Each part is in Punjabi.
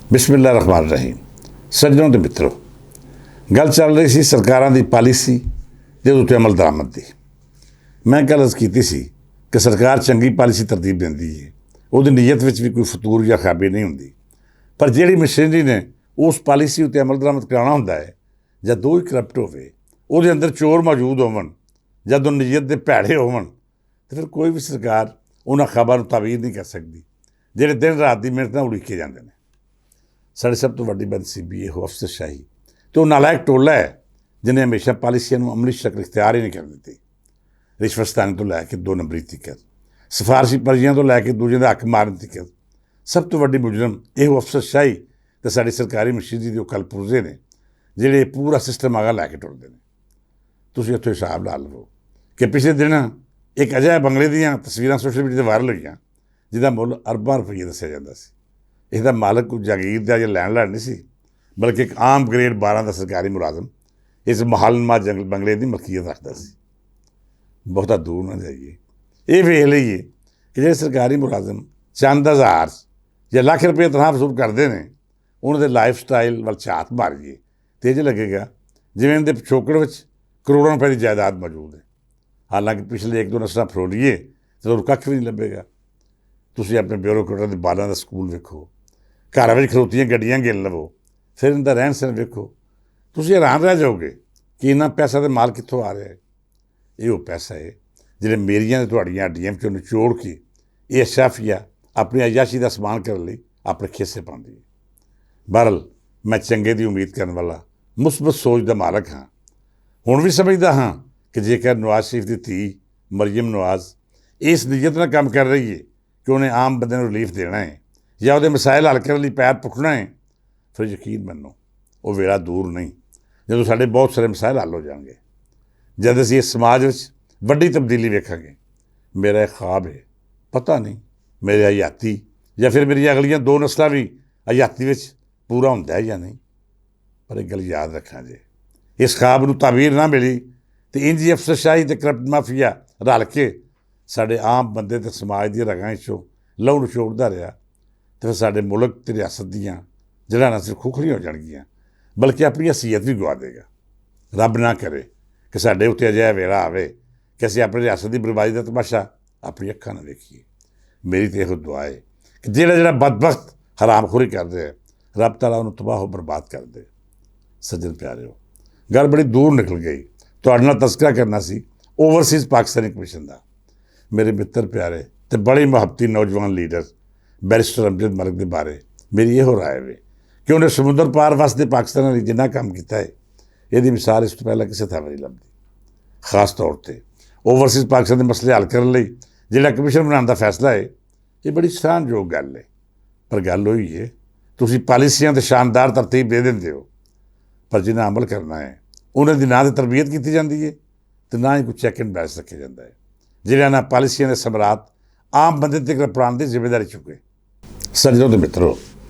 ਬਿਸਮਿਲ੍ਲਾ ਰਹਿਮਾਨ ਰਹੀਮ। ਸੱਜਣੋਂ ਤੇ ਮਿੱਤਰੋ, ਗੱਲ ਚੱਲ ਰਹੀ ਸੀ ਸਰਕਾਰਾਂ ਦੀ ਪਾਲਿਸੀ ਦੇ ਉੱਤੇ ਅਮਲ ਦਰਾਮਦ ਦੀ। ਮੈਂ ਗੱਲ ਅਰਜ਼ ਕੀਤੀ ਸੀ ਕਿ ਸਰਕਾਰ ਚੰਗੀ ਪਾਲਿਸੀ ਤਰਤੀਬ ਦਿੰਦੀ ਹੈ, ਉਹਦੀ ਨੀਅਤ ਵਿੱਚ ਵੀ ਕੋਈ ਫਤੂਰ ਜਾਂ ਖਾਬੀ ਨਹੀਂ ਹੁੰਦੀ, ਪਰ ਜਿਹੜੀ ਮਸ਼ੀਨਰੀ ਨੇ ਉਸ ਪਾਲਿਸੀ ਉੱਤੇ ਅਮਲ ਦਰਾਮਦ ਕਰਾਉਣਾ ਹੁੰਦਾ ਹੈ, ਜਦ ਉਹ ਹੀ ਕਰਪਟ ਹੋਵੇ, ਉਹਦੇ ਅੰਦਰ ਚੋਰ ਮੌਜੂਦ ਹੋਵਣ, ਜਦ ਉਹ ਨੀਅਤ ਦੇ ਭੈੜੇ ਹੋਵਣ, ਤਾਂ ਫਿਰ ਕੋਈ ਵੀ ਸਰਕਾਰ ਉਹਨਾਂ ਖਾਬਾਂ ਨੂੰ ਤਾਬੀਰ ਨਹੀਂ ਕਰ ਸਕਦੀ ਜਿਹੜੇ ਦਿਨ ਰਾਤ ਦੀ ਮਿਹਨਤ ਨਾਲ ਉਲੀਕੇ ਜਾਂਦੇ ਨੇ। ਸਾਡੀ ਸਭ ਤੋਂ ਵੱਡੀ ਬਦਨਸੀਬੀ ਇਹ ਅਫਸਰਸ਼ਾਹੀ ਅਤੇ ਉਹ ਨਾਲਾਇਕ ਟੋਲਾ ਹੈ ਜਿਹਨੇ ਹਮੇਸ਼ਾ ਪਾਲਿਸੀਆਂ ਨੂੰ ਅਮਲੀ ਸ਼ਕਲ ਇਖਤਿਆਰ ਹੀ ਨਹੀਂ ਕਰਨ ਦਿੱਤੀ। ਰਿਸ਼ਵਤਖੋਰੀ ਤੋਂ ਲੈ ਕੇ 2 ਨੰਬਰੀ ਤੀਕਰ, ਸਿਫਾਰਸ਼ੀ ਪਰਚੀਆਂ ਤੋਂ ਲੈ ਕੇ ਦੂਜਿਆਂ ਦਾ ਹੱਕ ਮਾਰਨ ਤੀਕਰ, ਸਭ ਤੋਂ ਵੱਡੀ ਮੁਜਰਮ ਇਹ ਅਫਸਰਸ਼ਾਹੀ ਅਤੇ ਸਾਡੀ ਸਰਕਾਰੀ ਮਸ਼ੀਨਰੀ ਦੇ ਉਹ ਕਲਪੁਰਜ਼ੇ ਨੇ ਜਿਹੜੇ ਪੂਰਾ ਸਿਸਟਮ ਅਗਾਂਹ ਲੈ ਕੇ ਟੁਰਦੇ ਨੇ। ਤੁਸੀਂ ਉੱਥੇ ਹਿਸਾਬ ਲਾ ਲਵੋ ਕਿ ਪਿਛਲੇ ਦਿਨ ਇੱਕ ਅਜਿਹੇ ਬੰਗਲੇ ਦੀਆਂ ਤਸਵੀਰਾਂ ਸੋਸ਼ਲ ਮੀਡੀਆ 'ਤੇ ਵਾਇਰਲ ਹੋਈਆਂ ਜਿਹਦਾ ਮੁੱਲ ਅਰਬਾਂ ਰੁਪਈਏ ਦੱਸਿਆ ਜਾਂਦਾ ਸੀ। ਇਹਦਾ ਮਾਲਕ ਕੋਈ ਜਾਗੀਰ ਦਾ ਜਾਂ ਲੈਣ ਨਹੀਂ ਸੀ, ਬਲਕਿ ਇੱਕ ਆਮ ਗ੍ਰੇਡ 12 ਦਾ ਸਰਕਾਰੀ ਮੁਲਾਜ਼ਮ ਇਸ ਮਹਾਲਨੁਮਾ ਬੰਗਲੇ ਦੀ ਮਲਕੀਅਤ ਰੱਖਦਾ ਸੀ। ਬਹੁਤਾ ਦੂਰ ਨਾ ਜਾਈਏ, ਇਹ ਵੇਖ ਲਈਏ ਕਿ ਜਿਹੜੇ ਸਰਕਾਰੀ ਮੁਲਾਜ਼ਮ ਚੰਦ ਹਜ਼ਾਰ ਜਾਂ ਲੱਖ ਰੁਪਏ ਤਨਖਾਹ ਵਸੂਲ ਕਰਦੇ ਨੇ, ਉਹਨਾਂ ਦੇ ਲਾਈਫ ਸਟਾਈਲ ਵੱਲ ਝਾਤ ਮਾਰੀਏ ਤੇ ਇਹ ਲੱਗੇਗਾ ਜਿਵੇਂ ਇਹਨਾਂ ਦੇ ਪਿਛੋਕੜ ਵਿੱਚ ਕਰੋੜਾਂ ਰੁਪਏ ਦੀ ਜਾਇਦਾਦ ਮੌਜੂਦ ਹੈ। ਹਾਲਾਂਕਿ ਪਿਛਲੇ 1-2 ਨਸਲਾਂ ਫਰੋਲੀਏ ਤਾਂ ਉਹ ਕੱਖ ਵੀ ਨਹੀਂ ਲੱਭੇਗਾ। ਤੁਸੀਂ ਆਪਣੇ ਬਿਊਰੋਕਰੇਟਾਂ ਦੇ ਬਾਲਾਂ ਦਾ ਸਕੂਲ ਵੇਖੋ, ਘਰਾਂ ਵਿੱਚ ਖਲੋਤੀਆਂ ਗੱਡੀਆਂ ਗਿਣ ਲਵੋ, ਫਿਰ ਇਹਨਾਂ ਦਾ ਰਹਿਣ ਸਹਿਣ ਵੇਖੋ, ਤੁਸੀਂ ਹੈਰਾਨ ਰਹਿ ਜਾਓਗੇ ਕਿ ਇੰਨਾ ਪੈਸਾ ਦੇ ਮਾਲ ਕਿੱਥੋਂ ਆ ਰਿਹਾ ਹੈ। ਇਹ ਉਹ ਪੈਸਾ ਹੈ ਜਿਹੜੇ ਮੇਰੀਆਂ ਅਤੇ ਤੁਹਾਡੀਆਂ ਹੱਡੀਆਂ ਵਿੱਚੋਂ ਨਿਚੋੜ ਕੇ ਇਹ ਅਸ਼ਰਾਫੀਆ ਆਪਣੀ ਅਯਾਸ਼ੀ ਦਾ ਸਮਾਨ ਕਰਨ ਲਈ ਆਪਣੇ ਖੇਸੇ ਪਾਉਂਦੀ ਹੈ। ਬਹਰਹਾਲ ਮੈਂ ਚੰਗੇ ਦੀ ਉਮੀਦ ਕਰਨ ਵਾਲਾ ਮੁਸਬਤ ਸੋਚ ਦਾ ਮਾਲਕ ਹਾਂ। ਹੁਣ ਵੀ ਸਮਝਦਾ ਹਾਂ ਕਿ ਜੇਕਰ ਨਵਾਜ਼ ਸ਼ਰੀਫ ਦੀ ਧੀ ਮਰੀਮ ਨਵਾਜ਼ ਇਸ ਨੀਅਤ ਨਾਲ ਕੰਮ ਕਰ ਰਹੀ ਹੈ ਕਿ ਉਹਨੇ ਆਮ ਬੰਦੇ ਨੂੰ ਰਿਲੀਫ ਦੇਣਾ ਹੈ ਜਾਂ ਉਹਦੇ ਮਸਾਇਲ ਹੱਲ ਕਰਨ ਲਈ ਪੈਰ ਪੁੱਟਣਾ ਹੈ, ਫਿਰ ਯਕੀਨ ਮੰਨੋ ਉਹ ਵੇਲਾ ਦੂਰ ਨਹੀਂ ਜਦੋਂ ਸਾਡੇ ਬਹੁਤ ਸਾਰੇ ਮਸਾਇਲ ਹੱਲ ਹੋ ਜਾਣਗੇ, ਜਦ ਅਸੀਂ ਇਸ ਸਮਾਜ ਵਿੱਚ ਵੱਡੀ ਤਬਦੀਲੀ ਵੇਖਾਂਗੇ। ਮੇਰਾ ਇਹ ਖ਼ਾਬ ਹੈ, ਪਤਾ ਨਹੀਂ ਮੇਰੇ ਹਯਾਤੀ ਜਾਂ ਫਿਰ ਮੇਰੀਆਂ ਅਗਲੀਆਂ 2 ਨਸਲਾਂ ਵੀ ਹਯਾਤੀ ਵਿੱਚ ਪੂਰਾ ਹੁੰਦਾ ਹੈ ਜਾਂ ਨਹੀਂ, ਪਰ ਇਹ ਗੱਲ ਯਾਦ ਰੱਖਾਂ ਜੇ ਇਸ ਖ਼ਾਬ ਨੂੰ ਤਾਬੀਰ ਨਾ ਮਿਲੀ ਅਤੇ ਇੰਝ ਅਫਸਰਸ਼ਾਹੀ ਅਤੇ ਕਰਪਟ ਮਾਫੀਆ ਰਲ ਕੇ ਸਾਡੇ ਆਮ ਬੰਦੇ ਅਤੇ ਸਮਾਜ ਦੀਆਂ ਰਗਾਂ ਵਿੱਚੋਂ ਲਹੂ ਨਿਚੋੜਦਾ ਰਿਹਾ, ਅਤੇ ਫਿਰ ਸਾਡੇ ਮੁਲਕ ਅਤੇ ਰਿਆਸਤ ਦੀਆਂ ਜੜ੍ਹਾਂ ਨਾ ਸਿਰਫ ਖੋਖਲੀਆਂ ਹੋ ਜਾਣਗੀਆਂ ਬਲਕਿ ਆਪਣੀ ਹਸੀਅਤ ਵੀ ਗਵਾ ਦੇਗਾ। ਰੱਬ ਨਾ ਕਰੇ ਕਿ ਸਾਡੇ ਉੱਤੇ ਅਜਿਹਾ ਵੇਲਾ ਆਵੇ ਕਿ ਅਸੀਂ ਆਪਣੀ ਰਿਆਸਤ ਦੀ ਬਰਬਾਦੀ ਦਾ ਤਮਾਸ਼ਾ ਆਪਣੀ ਅੱਖਾਂ ਨਾਲ ਵੇਖੀਏ। ਮੇਰੀ ਤਾਂ ਇਹੋ ਦੁਆ ਹੈ ਕਿ ਜਿਹੜਾ ਬਦਬਖਤ ਹਰਾਮਖੋਰੀ ਕਰਦੇ ਹੈ, ਰੱਬ ਤਾਲਾ ਉਹਨੂੰ ਤਬਾਹ ਬਰਬਾਦ ਕਰ ਦੇ। ਸੱਜਣ ਪਿਆਰਿਓ, ਗੱਲ ਬੜੀ ਦੂਰ ਨਿਕਲ ਗਈ। ਤੁਹਾਡੇ ਨਾਲ ਤਜ਼ਕਰਾ ਕਰਨਾ ਸੀ ਓਵਰਸੀਜ਼ ਪਾਕਿਸਤਾਨੀ ਕਮਿਸ਼ਨ ਦਾ। ਮੇਰੇ ਮਿੱਤਰ ਪਿਆਰੇ ਅਤੇ ਬੜੇ ਮੁਹੱਬਤੀ ਨੌਜਵਾਨ ਲੀਡਰ ਬੈਰਿਸਟਰ ਅਮਜਦ ਮਲਿਕ ਦੇ ਬਾਰੇ ਮੇਰੀ ਇਹੋ ਰਾਏ ਵੇ ਕਿ ਉਹਨੇ ਸਮੁੰਦਰ ਪਾਰ ਵਸਦੇ ਪਾਕਿਸਤਾਨ ਲਈ ਜਿੰਨਾ ਕੰਮ ਕੀਤਾ ਹੈ, ਇਹਦੀ ਮਿਸਾਲ ਇਸ ਤੋਂ ਪਹਿਲਾਂ ਕਿਸੇ ਥਾਂ ਨਹੀਂ ਲੱਭਦੀ। ਖਾਸ ਤੌਰ 'ਤੇ ਓਵਰਸੀਜ਼ ਪਾਕਿਸਤਾਨ ਦੇ ਮਸਲੇ ਹੱਲ ਕਰਨ ਲਈ ਜਿਹੜਾ ਕਮਿਸ਼ਨ ਬਣਾਉਣ ਦਾ ਫੈਸਲਾ ਹੈ, ਇਹ ਬੜੀ ਸ਼ਾਨਯੋਗ ਗੱਲ ਹੈ। ਪਰ ਗੱਲ ਉਹੀ ਹੈ, ਤੁਸੀਂ ਪਾਲਿਸੀਆਂ 'ਤੇ ਸ਼ਾਨਦਾਰ ਤਰਤੀਬ ਦੇ ਦਿੰਦੇ ਹੋ, ਪਰ ਜਿਨ੍ਹਾਂ ਅਮਲ ਕਰਨਾ ਹੈ ਉਹਨਾਂ ਦੀ ਨਾ ਤਾਂ ਤਰਬੀਅਤ ਕੀਤੀ ਜਾਂਦੀ ਹੈ ਅਤੇ ਨਾ ਹੀ ਕੋਈ ਚੈੱਕ ਐਂਡ ਬੈਲੈਂਸ ਰੱਖਿਆ ਜਾਂਦਾ ਹੈ। ਜਿਹੜੇ ਇਹਨਾਂ ਪਾਲਿਸੀਆਂ ਦੇ ਸਮਰਾਟ ਆਮ ਬੰਦੇ ਤੱਕ ਪਹੁੰਚਾਉਣ ਦੀ ਜ਼ਿੰਮੇਵਾਰੀ ਚੁੱਕੇ। ਸੱਜਣੋਂ ਤੇ ਮਿੱਤਰੋ,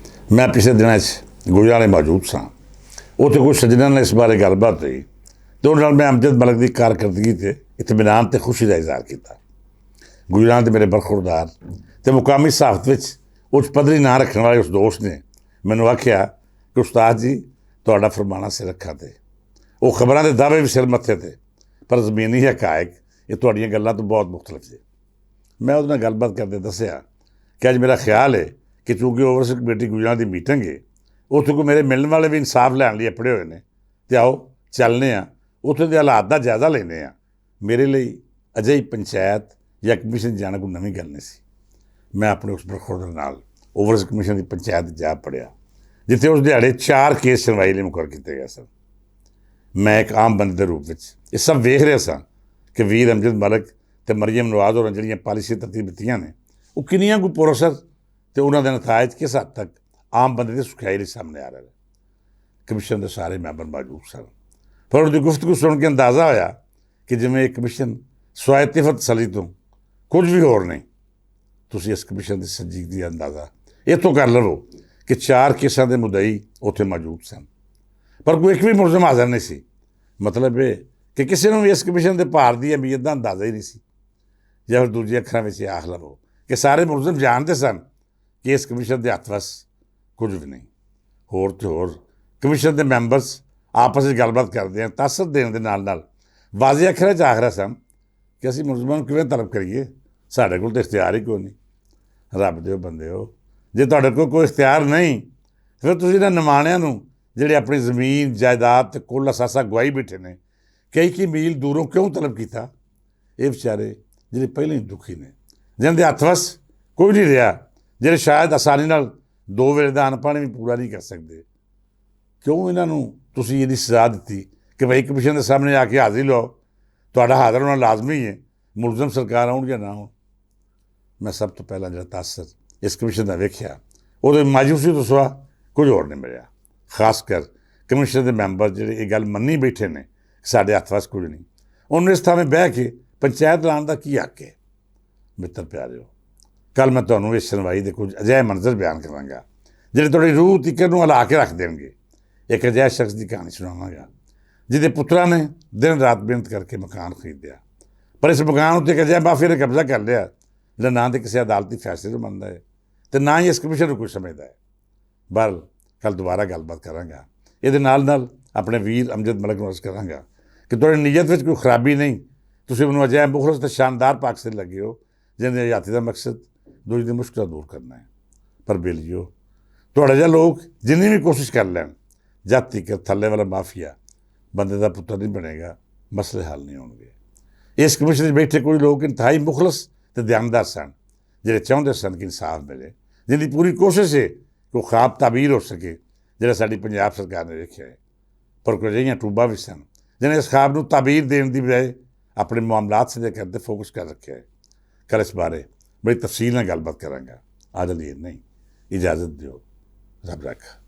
ਮੈਂ ਪਿਛਲੇ ਦਿਨਾਂ 'ਚ ਗੁਜਰਾਂਵਾਲੇ ਮੌਜੂਦ ਸਾਂ। ਉੱਥੇ ਕੁਝ ਸੱਜਣਾਂ ਨਾਲ ਇਸ ਬਾਰੇ ਗੱਲਬਾਤ ਹੋਈ ਅਤੇ ਉਹਨਾਂ ਨਾਲ ਮੈਂ ਅਮਜਦ ਮਲਿਕ ਦੀ ਕਾਰਕਰਦਗੀ 'ਤੇ ਇਤਮੀਨਾਨ ਅਤੇ ਖੁਸ਼ੀ ਦਾ ਇਜ਼ਹਾਰ ਕੀਤਾ। ਗੁਜਰਾਂਵਾਲੇ ਦੇ ਮੇਰੇ ਬਰਖੁਰਦਾਰ ਅਤੇ ਮੁਕਾਮੀ ਸਹਾਫਤ ਵਿੱਚ ਉੱਚ ਪੱਧਰੀ ਨਾਂ ਰੱਖਣ ਵਾਲੇ ਉਸ ਦੋਸਤ ਨੇ ਮੈਨੂੰ ਆਖਿਆ ਕਿ ਉਸਤਾਦ ਜੀ, ਤੁਹਾਡਾ ਫਰਮਾਨਾ ਸਿਰ ਅੱਖਾਂ 'ਤੇ, ਉਹ ਖਬਰਾਂ ਦੇ ਦਾਅਵੇ ਵੀ ਸਿਰ ਮੱਥੇ 'ਤੇ, ਪਰ ਜ਼ਮੀਨੀ ਹਕਾਇਕ ਇਹ ਤੁਹਾਡੀਆਂ ਗੱਲਾਂ ਤੋਂ ਬਹੁਤ ਮੁਖਤਲਿਫ ਸੀ। ਮੈਂ ਉਹਦੇ ਨਾਲ ਗੱਲਬਾਤ ਕਰਦੇ ਦੱਸਿਆ ਕਿ ਅੱਜ ਮੇਰਾ ਖਿਆਲ ਹੈ ਕਿ ਚੂੰਕਿ ਓਵਰਸੀਜ਼ ਕਮੇਟੀ ਗੁਜਰਾਂਵਾਲੇ ਦੀ ਮੀਟਿੰਗ ਹੈ, ਉੱਥੇ ਕੋਈ ਮੇਰੇ ਮਿਲਣ ਵਾਲੇ ਵੀ ਇਨਸਾਫ ਲੈਣ ਲਈ ਅਪੜੇ ਹੋਏ ਨੇ, ਅਤੇ ਆਓ ਚੱਲਦੇ ਹਾਂ ਉੱਥੇ ਦੇ ਹਾਲਾਤ ਦਾ ਜਾਇਜ਼ਾ ਲੈਂਦੇ ਹਾਂ। ਮੇਰੇ ਲਈ ਅਜਿਹੀ ਪੰਚਾਇਤ ਜਾਂ ਕਮਿਸ਼ਨ ਜਾਣਾ ਕੋਈ ਨਵੀਂ ਗੱਲ ਨਹੀਂ ਸੀ। ਮੈਂ ਆਪਣੇ ਉਸ ਬਰਖੁਰਦਾਰ ਨਾਲ ਓਵਰਸੀਜ਼ ਕਮਿਸ਼ਨ ਦੀ ਪੰਚਾਇਤ ਜਾ ਪੜਿਆ ਜਿੱਥੇ ਉਸ ਦਿਹਾੜੇ 4 ਕੇਸ ਸੁਣਵਾਈ ਲਈ ਮੁਕੱਰਰ ਕੀਤੇ ਗਏ ਸਨ। ਮੈਂ ਇੱਕ ਆਮ ਬੰਦੇ ਦੇ ਰੂਪ ਵਿੱਚ ਇਹ ਸਭ ਵੇਖ ਰਿਹਾ ਸਾਂ ਕਿ ਵੀਰ ਅਮਜਦ ਮਲਿਕ ਅਤੇ ਮਰੀਮ ਨਵਾਜ਼ ਹੋਰਾਂ ਜਿਹੜੀਆਂ ਪਾਲਿਸੀ ਤਰਤੀਬ ਦਿੱਤੀਆਂ ਨੇ, ਉਹ ਕਿੰਨੀਆਂ ਕੁ ਪੁਰਅਸਰ ਅਤੇ ਉਹਨਾਂ ਦੇ ਨਤਾਇਜ ਕਿਸ ਹੱਦ ਤੱਕ ਆਮ ਬੰਦੇ ਦੀ ਸੁਖਾਈ ਲਈ ਸਾਹਮਣੇ ਆ ਰਹੇ ਨੇ। ਕਮਿਸ਼ਨ ਦੇ ਸਾਰੇ ਮੈਂਬਰ ਮੌਜੂਦ ਸਨ, ਪਰ ਉਹਦੀ ਗੁਫ਼ਤਗੂ ਸੁਣ ਕੇ ਅੰਦਾਜ਼ਾ ਹੋਇਆ ਕਿ ਜਿਵੇਂ ਇਹ ਕਮਿਸ਼ਨ ਸਵਾਇਤਫਤ ਸਲੀ ਤੋਂ ਕੁਝ ਵੀ ਹੋਰ ਨਹੀਂ। ਤੁਸੀਂ ਇਸ ਕਮਿਸ਼ਨ ਦੀ ਸੰਜੀਦਗੀ ਦਾ ਅੰਦਾਜ਼ਾ ਇੱਥੋਂ ਕਰ ਲਵੋ ਕਿ 4 ਕੇਸਾਂ ਦੇ ਮੁਦਈ ਉੱਥੇ ਮੌਜੂਦ ਸਨ, ਪਰ ਕੋਈ ਇੱਕ ਵੀ ਮੁਲਜ਼ਮ ਹਾਜ਼ਰ ਨਹੀਂ ਸੀ। ਮਤਲਬ ਇਹ ਕਿ ਕਿਸੇ ਨੂੰ ਵੀ ਇਸ ਕਮਿਸ਼ਨ ਦੇ ਭਾਰ ਦੀ ਅਹਿਮੀਅਤ ਦਾ ਅੰਦਾਜ਼ਾ ਹੀ ਨਹੀਂ ਸੀ। ਜਾਂ ਫਿਰ ਦੂਜੀ ਅੱਖਰਾਂ ਵਿੱਚ ਇਹ ਆਖ ਲਵੋ ਕਿ ਸਾਰੇ ਮੁਲਜ਼ਮ ਜਾਣਦੇ ਸਨ ਕਿ ਇਸ ਕਮਿਸ਼ਨ ਦੇ ਹੱਥ ਵੱਸ ਕੁਝ ਵੀ ਨਹੀਂ। ਹੋਰ ਤੇ ਹੋਰ ਕਮਿਸ਼ਨ ਦੇ ਮੈਂਬਰਸ ਆਪਸ ਵਿੱਚ ਗੱਲਬਾਤ ਕਰਦੇ ਆ, ਤਾਸਰ ਦੇਣ ਦੇ ਨਾਲ ਨਾਲ ਵਾਜ਼ੇ ਅੱਖਰਾਂ 'ਚ ਆਖ ਰਿਹਾ ਸਨ ਕਿ ਅਸੀਂ ਮੁਲਜ਼ਮਾਂ ਨੂੰ ਕਿਵੇਂ ਤਲਬ ਕਰੀਏ, ਸਾਡੇ ਕੋਲ ਤਾਂ ਇਖਤਿਆਰ ਹੀ ਕੋਈ ਨਹੀਂ। ਰੱਬ ਦੇ ਬੰਦੇ ਹੋ, ਜੇ ਤੁਹਾਡੇ ਕੋਲ ਕੋਈ ਇਖਤਿਆਰ ਨਹੀਂ ਫਿਰ ਤੁਸੀਂ ਇਹਨਾਂ ਨਿਮਾਣਿਆਂ ਨੂੰ ਜਿਹੜੇ ਆਪਣੀ ਜ਼ਮੀਨ ਜਾਇਦਾਦ ਅਤੇ ਕੁੱਲ ਅਸਾਸਾ ਗਵਾਈ ਬੈਠੇ ਨੇ, ਕਈ ਮੀਲ ਦੂਰੋਂ ਕਿਉਂ ਤਲਬ ਕੀਤਾ? ਇਹ ਵਿਚਾਰੇ ਜਿਹੜੇ ਪਹਿਲਾਂ ਹੀ ਦੁਖੀ ਨੇ, ਜਿਹਨਾਂ ਦੇ ਹੱਥ ਵਸ ਕੋਈ ਨਹੀਂ ਰਿਹਾ, ਜਿਹੜੇ ਸ਼ਾਇਦ ਆਸਾਨੀ ਨਾਲ 2 ਵੇਲੇ ਦਾ ਅੰਨ ਪਾਣੀ ਵੀ ਪੂਰਾ ਨਹੀਂ ਕਰ ਸਕਦੇ, ਕਿਉਂ ਇਹਨਾਂ ਨੂੰ ਤੁਸੀਂ ਇਹਦੀ ਸਜ਼ਾ ਦਿੱਤੀ ਕਿ ਭਾਈ ਕਮਿਸ਼ਨ ਦੇ ਸਾਹਮਣੇ ਆ ਕੇ ਹਾਜ਼ਰੀ ਲਓ, ਤੁਹਾਡਾ ਹਾਜ਼ਰ ਹੋਣਾ ਲਾਜ਼ਮੀ ਹੈ, ਮੁਲਜ਼ਮ ਸਰਕਾਰ ਆਉਣ ਜਾਂ ਨਾ ਆਉਣ? ਮੈਂ ਸਭ ਤੋਂ ਪਹਿਲਾਂ ਜਿਹੜਾ ਤਾਸਰ ਇਸ ਕਮਿਸ਼ਨ ਦਾ ਵੇਖਿਆ, ਉਹਦੇ ਮਾਯੂਸੀ ਤੋਂ ਸਿਵਾ ਕੁਝ ਹੋਰ ਨਹੀਂ ਮਿਲਿਆ। ਖਾਸ ਕਰ ਕਮਿਸ਼ਨ ਦੇ ਮੈਂਬਰ ਜਿਹੜੇ ਇਹ ਗੱਲ ਮੰਨੀ ਬੈਠੇ ਨੇ ਕਿ ਸਾਡੇ ਹੱਥ ਵਸ ਕੁਝ ਨਹੀਂ, ਉਹਨੂੰ ਇਸ ਥਾਂ ਬਹਿ ਕੇ ਪੰਚਾਇਤ ਲਾਉਣ ਦਾ ਕੀ ਹੱਕ ਹੈ? ਮਿੱਤਰ ਪਿਆਰਿਓ, ਕੱਲ੍ਹ ਮੈਂ ਤੁਹਾਨੂੰ ਇਸ ਸੁਣਵਾਈ ਦੇ ਕੁਝ ਅਜਿਹੇ ਮੰਜ਼ਰ ਬਿਆਨ ਕਰਾਂਗਾ ਜਿਹੜੇ ਤੁਹਾਡੀ ਰੂਹ ਤੀਕਰ ਨੂੰ ਹਿਲਾ ਕੇ ਰੱਖ ਦੇਣਗੇ। ਇੱਕ ਅਜਿਹੇ ਸ਼ਖਸ ਦੀ ਕਹਾਣੀ ਸੁਣਾਵਾਂਗਾ ਜਿਹਦੇ ਪੁੱਤਰਾਂ ਨੇ ਦਿਨ ਰਾਤ ਮਿਹਨਤ ਕਰਕੇ ਮਕਾਨ ਖਰੀਦਿਆ, ਪਰ ਇਸ ਮਕਾਨ ਉੱਤੇ ਇੱਕ ਅਜਿਹਾ ਮਾਫੀਆ ਨੇ ਕਬਜ਼ਾ ਕਰ ਲਿਆ ਜਿਹੜਾ ਨਾ ਤਾਂ ਕਿਸੇ ਅਦਾਲਤੀ ਫੈਸਲੇ ਨੂੰ ਮੰਨਦਾ ਹੈ ਅਤੇ ਨਾ ਹੀ ਇਸ ਕਮਿਸ਼ਨ ਨੂੰ ਕੁਝ ਸਮਝਦਾ ਹੈ। ਬਹਰਹਾਲ ਕੱਲ੍ਹ ਦੁਬਾਰਾ ਗੱਲਬਾਤ ਕਰਾਂਗਾ। ਇਹਦੇ ਨਾਲ ਨਾਲ ਆਪਣੇ ਵੀਰ ਅਮਜਦ ਮਲਿਕ ਨੂੰ ਅਰਜ਼ ਕਰਾਂਗਾ ਕਿ ਤੁਹਾਡੀ ਨੀਅਤ ਵਿੱਚ ਕੋਈ ਖਰਾਬੀ ਨਹੀਂ, ਤੁਸੀਂ ਮੈਨੂੰ ਅਜਿਹਾ ਮੁਖਲਸ ਅਤੇ ਸ਼ਾਨਦਾਰ ਪਾਕਿਸਤਾਨ ਲੱਗੇ ਹੋ ਜਿਹਦੇ ਆਜ਼ਾਦੀ ਦਾ ਮਕਸਦ ਦੂਜੀ ਦੀ ਮੁਸ਼ਕਲਾਂ ਦੂਰ ਕਰਨਾ ਹੈ। ਪਰ ਬੇਲੀਓ, ਤੁਹਾਡੇ ਜਿਹਾ ਲੋਕ ਜਿੰਨੀ ਵੀ ਕੋਸ਼ਿਸ਼ ਕਰ ਲੈਣ, ਜਦ ਤੱਕ ਥੱਲੇ ਵਾਲਾ ਮਾਫੀਆ ਬੰਦੇ ਦਾ ਪੁੱਤਰ ਨਹੀਂ ਬਣੇਗਾ, ਮਸਲੇ ਹੱਲ ਨਹੀਂ ਹੋਣਗੇ। ਇਸ ਕਮਿਸ਼ਨ ਵਿੱਚ ਬੈਠੇ ਕੋਈ ਲੋਕ ਇੰਤਹਾਈ ਮੁਖਲਸ ਅਤੇ ਧਿਆਨਦਾਰ ਸਨ, ਜਿਹੜੇ ਚਾਹੁੰਦੇ ਸਨ ਕਿ ਇਨਸਾਫ ਮਿਲੇ, ਜਿਹਦੀ ਪੂਰੀ ਕੋਸ਼ਿਸ਼ ਹੈ ਕਿ ਉਹ ਖਾਬ ਤਾਬੀਰ ਹੋ ਸਕੇ ਜਿਹੜਾ ਸਾਡੀ ਪੰਜਾਬ ਸਰਕਾਰ ਨੇ ਵੇਖਿਆ ਹੈ। ਪਰ ਕੁਝ ਅਜਿਹੀਆਂ ਟੂਬਾਂ ਵੀ ਸਨ ਜਿਹਨੇ ਇਸ ਖਾਬ ਨੂੰ ਤਾਬੀਰ ਦੇਣ ਦੀ ਬਜਾਏ ਆਪਣੇ ਮਾਮਲਾਤ ਸਿੱਧੇ ਕਰਨ 'ਤੇ ਫੋਕਸ ਕਰ ਰੱਖਿਆ ਹੈ। ਕੱਲ੍ਹ ਇਸ ਬਾਰੇ ਬੜੀ ਤਫਸੀਲ ਨਾਲ ਗੱਲਬਾਤ ਕਰਾਂਗਾ। ਅੱਜ ਲਈ ਨਹੀਂ, ਇਜਾਜ਼ਤ ਦਿਓ। ਰੱਬ ਰੱਖਾ।